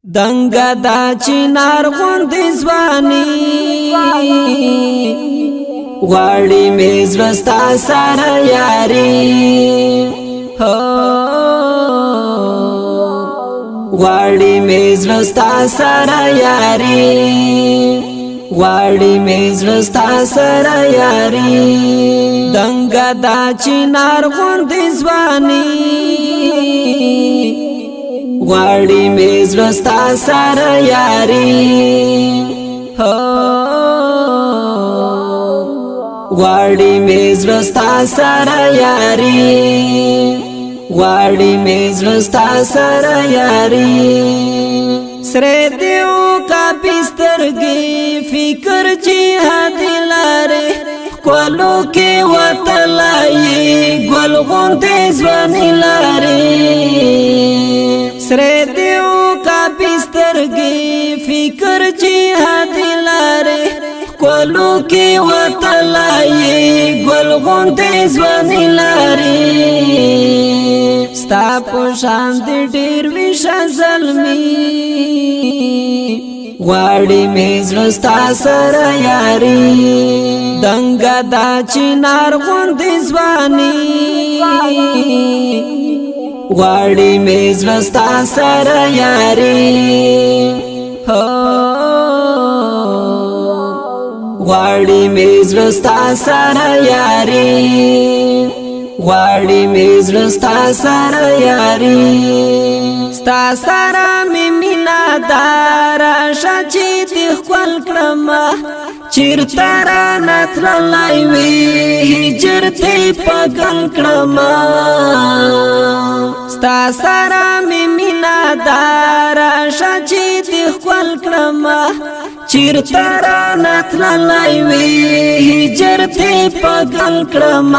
دنگا دا چنار غوند زوانی غواړي میز رستا سره یاري غواړي میز رستا سره یاري غواړي میز رستا سره یاري دنگا دا چنار غوند زوانی غواړي میز رستا سره یاري غواړي میز رستا سره یاري غواړي میز رستا سره یاري سره دیو کا بسترګي فکر جهاد لاره کولو کې وتلای ګل غوندې ځواني لاره سره دیو کا بسترګي فکر جهاد لاره کولو کې وتلای ګل غوندې ځواني لاره ستا په شان دې ډېر ویش زلمي غواړي میز رستا سره یاري دنګا دا چنار غوندې ځواني غواړي میز رستا سره یاري غواړي میز رستا سره یاري غواړي میز رستا سره یاري ستا سره می مینا دار شچې د خپل کړم چیرته را نتلای وی هجر ته پګل کړم ستا سره می مینا دار شچې د خپل کړم چیرته را نتلای وی هجر ته پګل کړم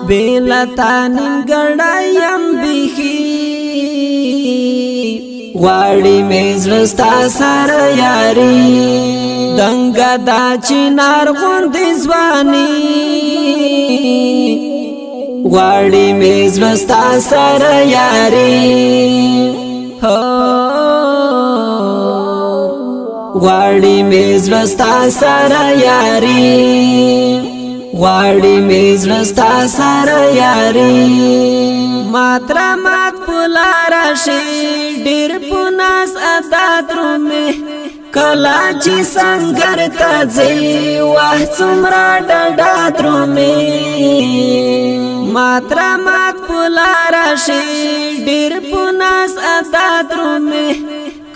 بیلتا نیمګړایم بخي غواړي میز رستا سره یاري دنګا دا چنار غوندې ځواني غواړي میز رستا سره یاري غواړي میز رستا سره یاري غواړي میز رستا سره یاري ماترا مات پولا راشي ډېر پوناس ادا درومه کلا چې سنگر ته ځي واه څومره ډډا درومه ماترا مات پولا راشي ډېر پوناس ادا درومه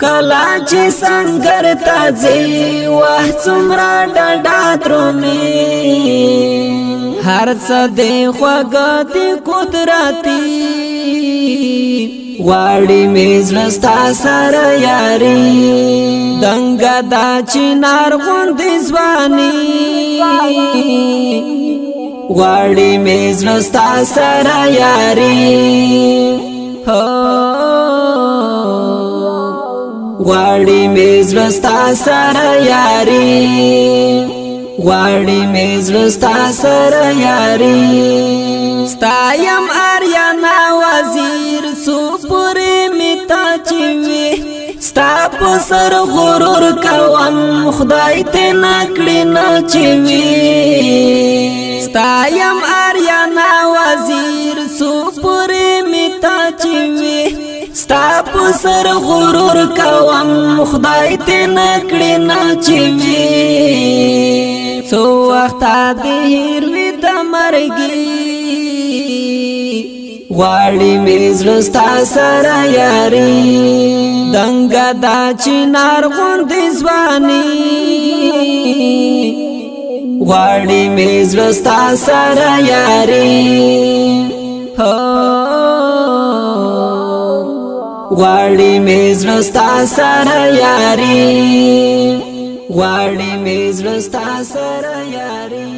کلا چې سنگر ته ځي واه څومره ډډا درومه هر څه دی خوږه دی قدرتي غواړي میز رستا سره یاري دنګا دا چنار غوندې ځواني غواړي میز رستا سره یاري غواړي میز رستا سره یاري غواړي میز رستا سره یاري ستایم آریانا وزیر سوپورې میتا چوي ستا په سر غرور کوم خدای ته نکړي نچوي ستایم آریانا وزیر سوپورې میتا چوي ستا په سر غرور کوم خدای ته نکړي نچوي سو وخت د هیر وی د مرګي غواړي میز رستا سره یاري دنګا دا چنار غوندې ځواني غواړي میز رستا سره یاري غواړي میز رستا سره یاري غواړي میز رستا سره یاري